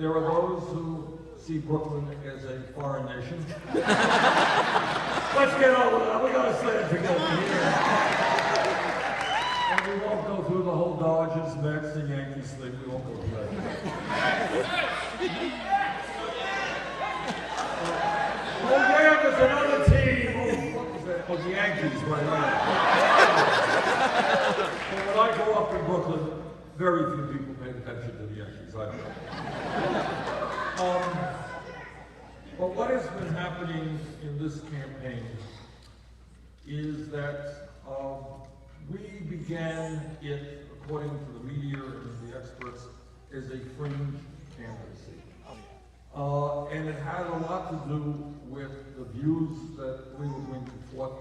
There are those who see Brooklyn as a foreign nation. Let's get over that. We gotta stand together here. And we won't go through the whole Dodgers, Mets, and Yankees thing. We won't go through that. Oh yeah, there's another team. Oh, the Yankees, right? Well, when I grew up in Brooklyn, very few people paid attention to the Yankees. I don't know. But what has been happening in this campaign is that we began it, according to the media and the experts, as a fringe candidacy. And it had a lot to do with the views that we were bringing forth.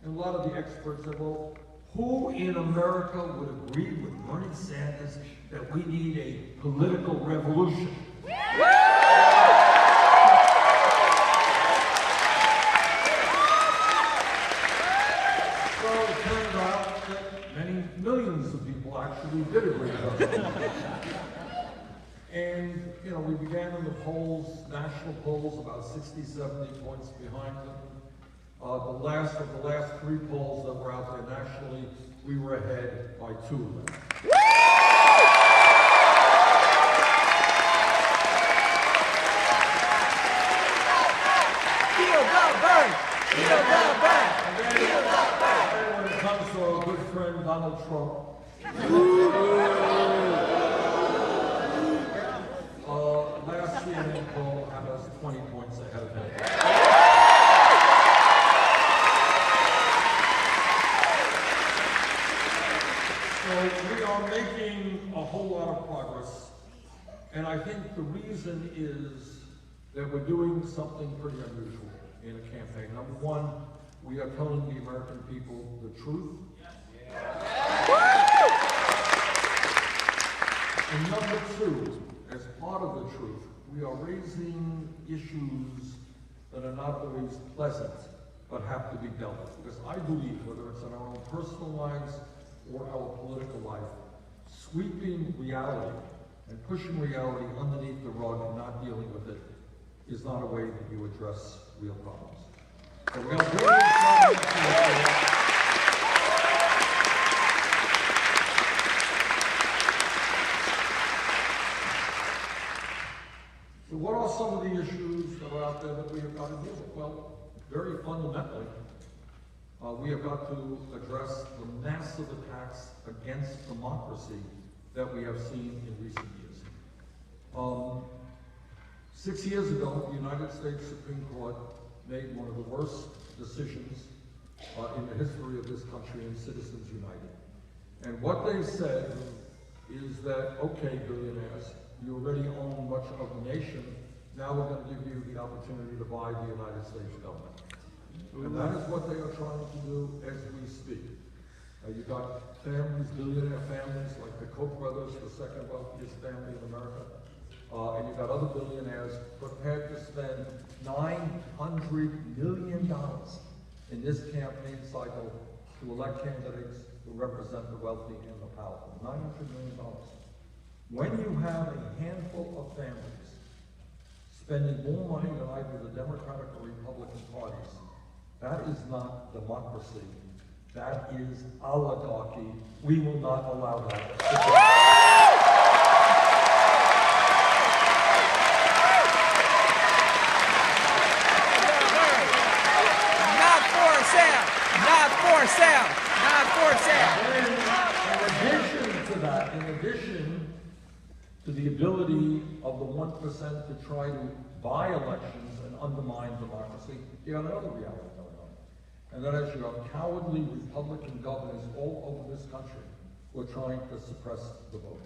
And a lot of the experts said, well, who in America would agree with Bernie Sanders that we need a political revolution? So it turned out that millions of people actually did agree with us. And, you know, we began in the polls, national polls, about 60, 70 points behind them. The last of the last 3 polls that were out there nationally, we were ahead by 2 of them. Feel the burn! Feel the burn! Feel the burn! And when it comes to our good friend Donald Trump, last CNN poll had us 20 points ahead of him. So we are making a whole lot of progress, and I think the reason is that we're doing something pretty unusual in a campaign. Number one, we are telling the American people the truth. And number two, as part of the truth, we are raising issues that are not always pleasant, but have to be dealt with. Because I believe, whether it's in our own personal lives or our political life, sweeping reality and pushing reality underneath the rug and not dealing with it is not a way that you address real problems. So we're going to bring these problems to the floor. So what are some of the issues that are out there that we have got to deal with? Well, very fundamentally, we have got to address the massive attacks against democracy that we have seen in recent years. 6 years ago, the United States Supreme Court made one of the worst decisions in the history of this country in Citizens United. And what they said is that, okay, billionaires, you already own much of the nation, now we're going to give you the opportunity to buy the United States government. And that is what they are trying to do as we speak. You've got families, billionaire families, like the Koch brothers, the second wealthiest family in America. And you've got other billionaires prepared to spend $900 million in this campaign cycle to elect candidates who represent the wealthy and the powerful. $900 million. When you have a handful of families spending more money than either the Democratic or Republican parties, that is not democracy. That is oligarchy. We will not allow that. Not for sale! Not for sale! Not for sale! In addition to the ability of the 1% to try to buy elections and undermine democracy, you got another reality going on. And that is you have cowardly Republican governors all over this country who are trying to suppress the vote.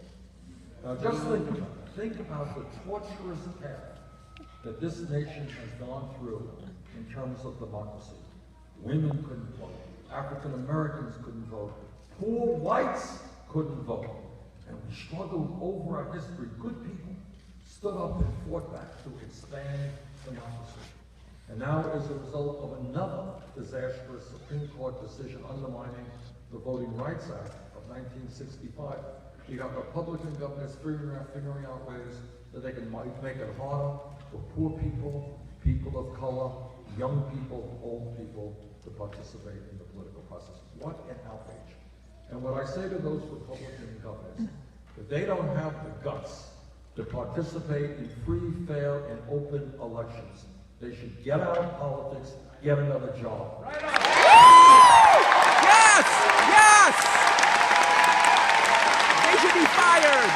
Now just think about it. Think about the torturous path that this nation has gone through in terms of democracy. Women couldn't vote. African Americans couldn't vote. Poor whites couldn't vote. And we struggled over our history. Good people stood up and fought back to expand democracy. And now, as a result of another disastrous Supreme Court decision undermining the Voting Rights Act of 1965, You got Republican governors figuring out ways that they can make it harder for poor people, people of color, young people, old people to participate in the political process. What an outrage. And what I say to those Republican governors, if they don't have the guts to participate in free, fair, and open elections, they should get out of politics, get another job. Right on. Yes! Yes! They should be fired.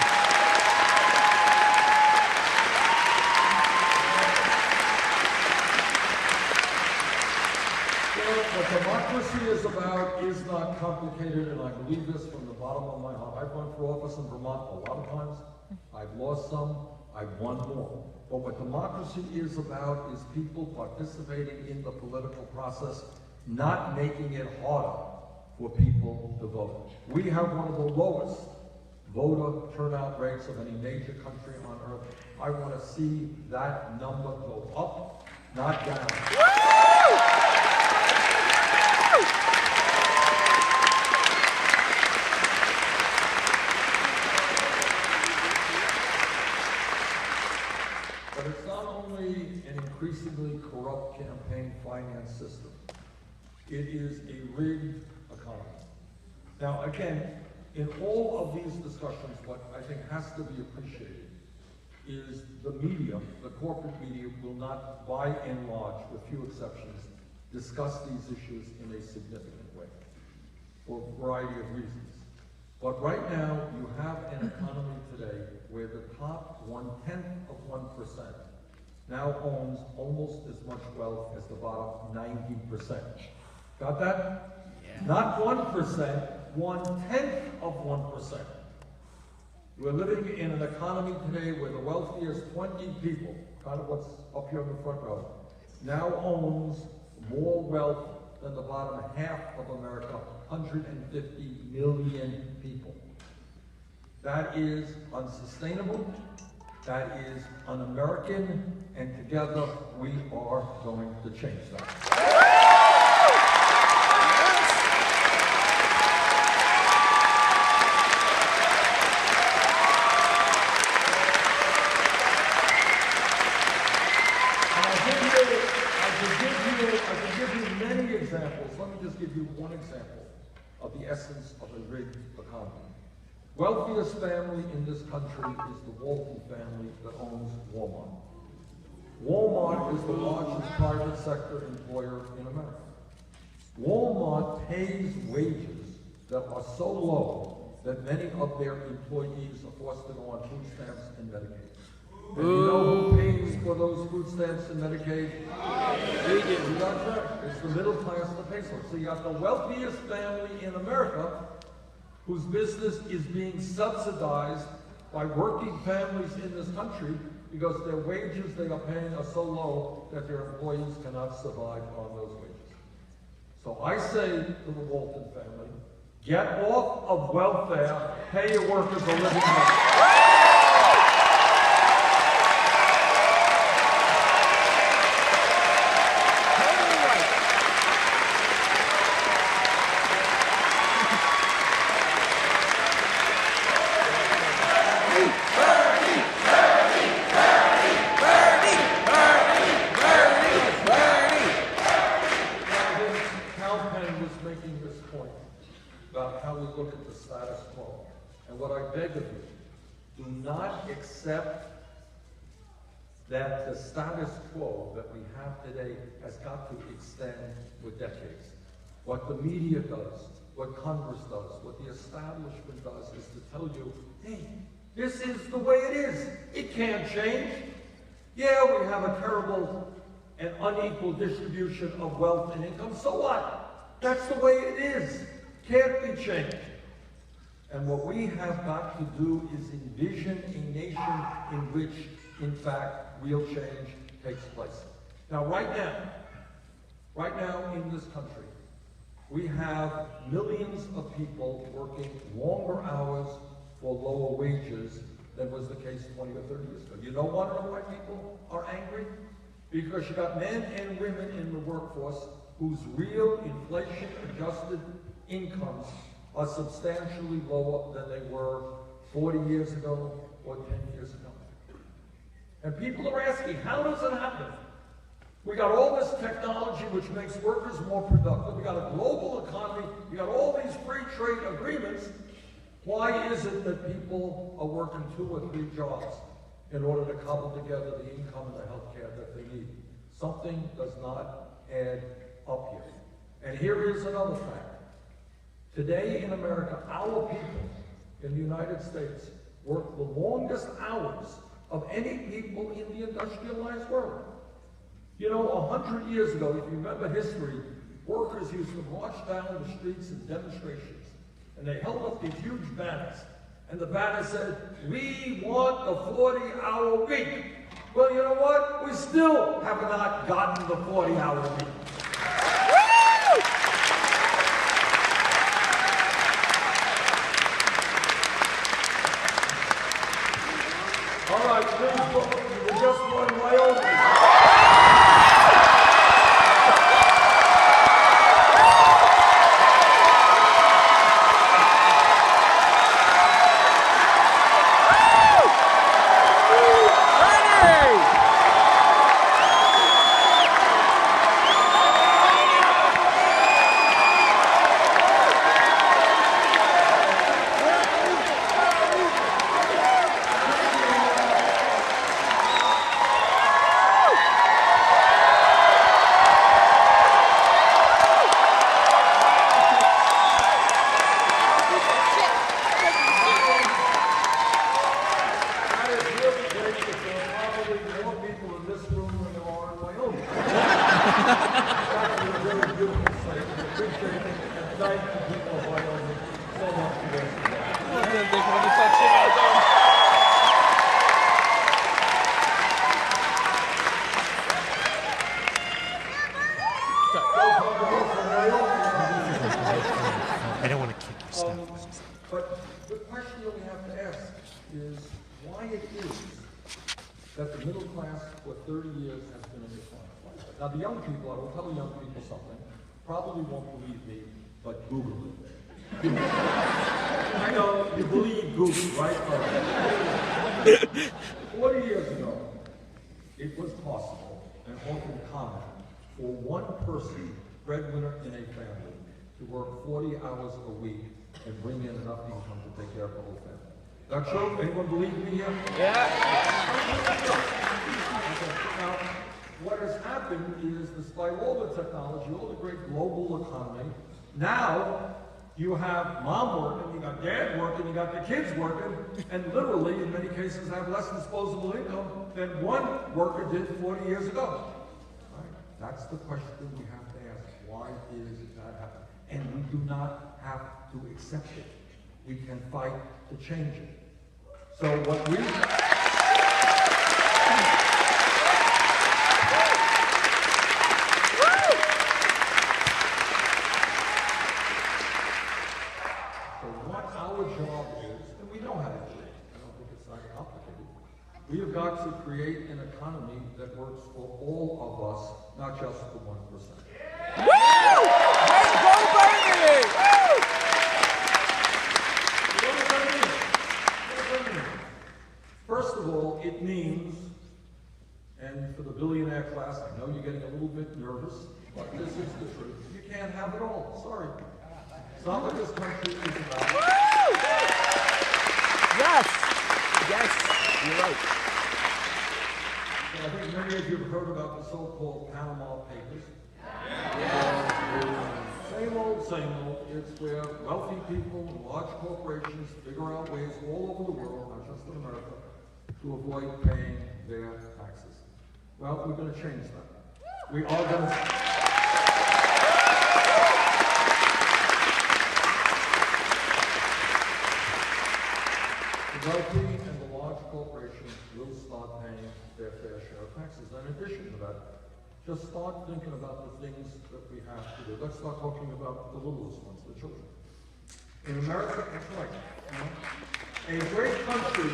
What democracy is about is not complicated, and I believe this from the bottom of my heart. I've run for office in Vermont a lot of times. I've lost some, I've won more. But what democracy is about is people participating in the political process, not making it harder for people to vote. We have one of the lowest voter turnout rates of any major country on earth. I want to see that number go up, not down. But it's not only an increasingly corrupt campaign finance system, it is a rigged economy. Now, again, in all of these discussions, what I think has to be appreciated is the media, the corporate media, will not, by and large, with few exceptions, discuss these issues in a significant way, for a variety of reasons. But right now, you have an economy today where the top 0.1% now owns almost as much wealth as the bottom 90%. Got that? Yeah. Not 1%, 0.1%. We're living in an economy today where the wealthiest 20 people, kind of what's up here in the front row, now owns more wealth than the bottom half of America, 150 million people. That is unsustainable, that is un-American, and together we are going to change that. Examples. Let me just give you one example of the essence of a rigged economy. Wealthiest family in this country is the Walton family that owns Walmart. Walmart is the largest private sector employer in America. Walmart pays wages that are so low that many of their employees are forced to go on food stamps and Medicaid. And you know who pays for those food stamps and Medicaid? We do. That's right. It's the middle class that pays for it. So you got the wealthiest family in America whose business is being subsidized by working families in this country because their wages they are paying are so low that their employees cannot survive on those wages. So I say to the Walton family, get off of welfare, pay your workers a living wage. Look at the status quo. And what I beg of you, do not accept that the status quo that we have today has got to extend for decades. What the media does, what Congress does, what the establishment does is to tell you, hey, this is the way it is. It can't change. Yeah, we have a terrible and unequal distribution of wealth and income. So what? That's the way it is. Can't be changed. And what we have got to do is envision a nation in which, in fact, real change takes place. Now, right now in this country, we have millions of people working longer hours for lower wages than was the case 20 or 30 years ago. You know why people are angry? Because you got men and women in the workforce whose real inflation-adjusted incomes are substantially lower than they were 40 years ago or 10 years ago. And people are asking, how does it happen? We got all this technology which makes workers more productive. We got a global economy. We got all these free trade agreements. Why is it that people are working 2 or 3 jobs in order to cobble together the income and the health care that they need? Something does not add up here. And here is another fact. Today in America, our people in the United States work the longest hours of any people in the industrialized world. You know, 100 years ago, if you remember history, workers used to march down the streets in demonstrations, and they held up these huge banners, and the banner said, "We want the 40-hour week." Well, you know what? We still have not gotten the 40-hour week. All right, please vote. You just won Wyoming. I don't want to kick your stuff. But the question that we have to ask is why it is that the middle class for 30 years has been in decline. Now the young people, I will tell young people something, probably won't believe me, but Google it. I know you believe Google, right? 40 years ago, it was possible and often common for one person, breadwinner in a family, to work 40 hours a week and bring in enough income to take care of the whole family. That true? Anyone believe me here? Yeah. Now, what has happened is, despite all the technology, all the great global economy, now you have mom working, you got dad working, you got the kids working, and literally, in many cases, have less disposable income than one worker did 40 years ago. Right? That's the question we have to ask. Why is that happening? And we do not have to accept it. We can fight to change it. So what we... So what our job is, and we know how to do it, I don't think it's that complicated, we have got to create an economy that works for all of us, not just the 1%. First of all, it means, and for the billionaire class, I know you're getting a little bit nervous, but this is the truth. You can't have it all. Sorry. It's not what this country is about. Yes. Yes. You're right. So I think many of you have heard about the so-called Panama Papers. Same old, same old. It's where wealthy people and large corporations figure out ways all over the world, not just in America, to avoid paying their taxes. Well, we're going to change that. We are going to... The wealthy and the large corporations will start paying their fair share of taxes. In addition to that, just start thinking about the things that we have to do. Let's start talking about the littlest ones, the children. In America, that's right. You know, a great country